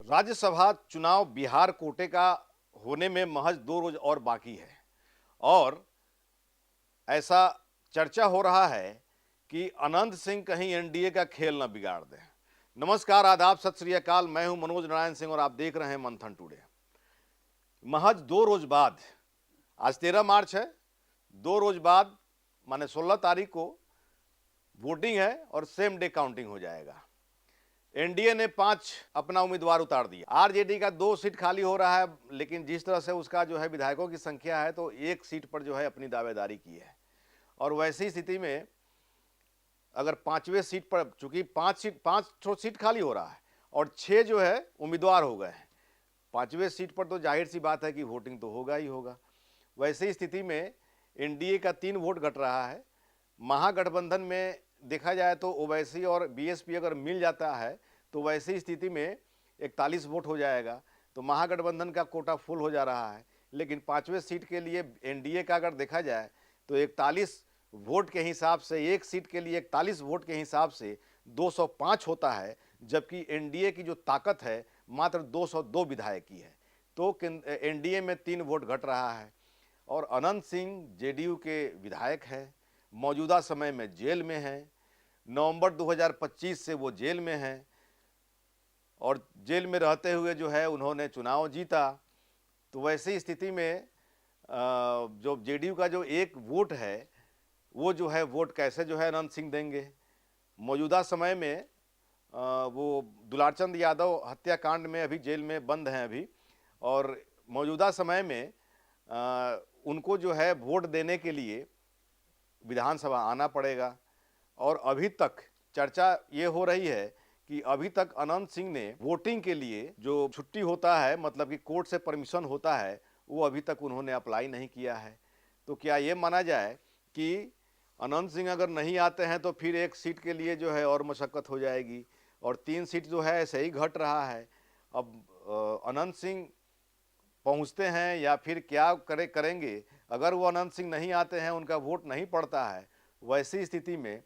राज्यसभा चुनाव बिहार कोटे का होने में महज 2 रोज और बाकी है और ऐसा चर्चा हो रहा है कि अनंत सिंह कहीं एनडीए का खेल न बिगाड़ दें। नमस्कार, आदाब, सत श्री अकाल। मैं हूं मनोज नारायण सिंह और आप देख रहे हैं मंथन टुडे। महज 2 रोज बाद, आज 13 मार्च है, 2 रोज बाद माने 16 तारीख को वोटिंग है और सेम डे काउंटिंग हो जाएगा। एनडीए ने 5 अपना उम्मीदवार उतार दिया। आरजेडी का 2 सीट खाली हो रहा है, लेकिन जिस तरह से उसका जो है विधायकों की संख्या है तो 1 सीट पर जो है अपनी दावेदारी की है। और वैसी स्थिति में अगर 5वें सीट पर, चूंकि 5 सीट खाली हो रहा है और 6 जो है उम्मीदवार हो गए हैं, 5वें सीट पर तो जाहिर सी बात है कि वोटिंग तो होगा ही होगा। वैसी स्थिति में एनडीए का 3 वोट घट रहा है। महागठबंधन में देखा जाए तो ओवैसी और बीएसपी अगर मिल जाता है तो वैसी स्थिति में 41 वोट हो जाएगा, तो महागठबंधन का कोटा फुल हो जा रहा है। लेकिन 5वें सीट के लिए एनडीए का अगर देखा जाए तो 41 वोट के हिसाब से, एक सीट के लिए 41 वोट के हिसाब से 205 होता है, जबकि एनडीए की जो ताकत है मात्र 202 विधायक की है। तो एनडीए में 3 वोट घट रहा है। और अनंत सिंह जेडीयू के विधायक हैं, मौजूदा समय में जेल में हैं। नवंबर 2025 से वो जेल में हैं और जेल में रहते हुए जो है उन्होंने चुनाव जीता। तो वैसी स्थिति में जो जेडीयू का जो 1 वोट है वो जो है वोट कैसे जो है अनंत सिंह देंगे। मौजूदा समय में वो दुलारचंद यादव हत्याकांड में अभी जेल में बंद हैं अभी, और मौजूदा समय में उनको जो है वोट देने के लिए विधानसभा आना पड़ेगा। और अभी तक चर्चा ये हो रही है कि अभी तक अनंत सिंह ने वोटिंग के लिए जो छुट्टी होता है, मतलब कि कोर्ट से परमिशन होता है, वो अभी तक उन्होंने अप्लाई नहीं किया है। तो क्या ये माना जाए कि अनंत सिंह अगर नहीं आते हैं तो फिर 1 सीट के लिए जो है और मशक्कत हो जाएगी और 3 सीट जो है ऐसे ही घट रहा है। अब अनंत सिंह पहुंचते हैं या फिर क्या करेंगे। अगर वो अनंत सिंह नहीं आते हैं, उनका वोट नहीं पड़ता है, वैसी स्थिति में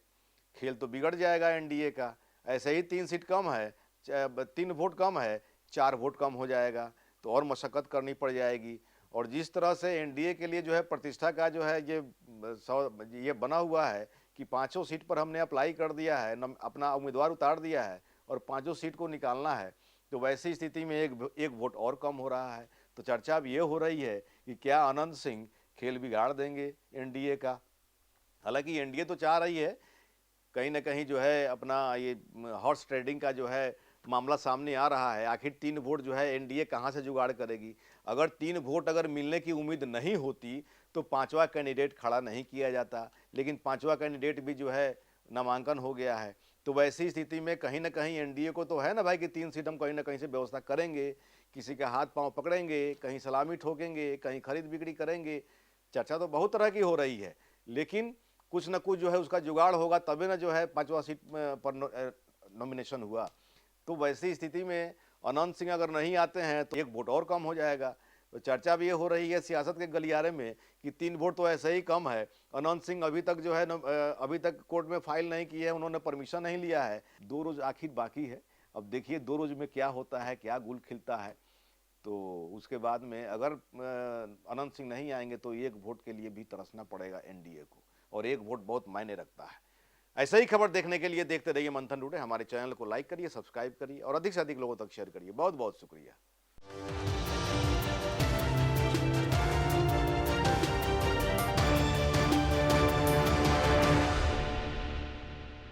खेल तो बिगड़ जाएगा एनडीए का। ऐसे ही 3 सीट कम है, 3 वोट कम है, 4 वोट कम हो जाएगा, तो और मशक्कत करनी पड़ जाएगी। और जिस तरह से एनडीए के लिए जो है प्रतिष्ठा का जो है ये बना हुआ है कि 5 सीट पर हमने अप्लाई कर दिया है, अपना उम्मीदवार उतार दिया है और 5 सीट को निकालना है, तो वैसी स्थिति में एक वोट और कम हो रहा है। तो चर्चा अब ये हो रही है कि क्या अनंत सिंह खेल बिगाड़ देंगे एनडीए का। हालांकि एनडीए तो चाह रही है, कहीं ना कहीं जो है अपना ये हॉर्स ट्रेडिंग का जो है मामला सामने आ रहा है। आखिर 3 वोट जो है एनडीए कहाँ से जुगाड़ करेगी। अगर 3 वोट अगर मिलने की उम्मीद नहीं होती तो 5वां कैंडिडेट खड़ा नहीं किया जाता, लेकिन 5वां कैंडिडेट भी जो है नामांकन हो गया है। तो वैसी स्थिति में कहीं ना कहीं एनडीए को तो है ना भाई कि 3 सीट हम कहीं ना कहीं से व्यवस्था करेंगे, किसी का हाथ पांव पकड़ेंगे, कहीं सलामी ठोकेंगे, कहीं खरीद बिक्री करेंगे। चर्चा तो बहुत तरह की हो रही है, लेकिन कुछ न कुछ जो है उसका जुगाड़ होगा, तभी ना जो है 5वां सीट पर नॉमिनेशन हुआ। तो वैसी स्थिति में अनंत सिंह अगर नहीं आते हैं तो 1 वोट और कम हो जाएगा। तो चर्चा भी ये हो रही है सियासत के गलियारे में कि 3 वोट तो ऐसे ही कम है। अनंत सिंह अभी तक जो है अभी तक कोर्ट में फाइल नहीं की है, उन्होंने परमिशन नहीं लिया है। 2 रोज आखिर बाकी है। अब देखिए 2 रोज में क्या होता है, क्या गुल खिलता है। तो उसके बाद में अगर अनंत सिंह नहीं आएंगे तो 1 वोट के लिए भी तरसना पड़ेगा एनडीए को, और 1 वोट बहुत मायने रखता है। ऐसा ही खबर देखने के लिए देखते रहिए मंथन टुडे। हमारे चैनल को लाइक करिए, सब्सक्राइब करिए और अधिक से अधिक लोगों तक शेयर करिए। बहुत बहुत शुक्रिया।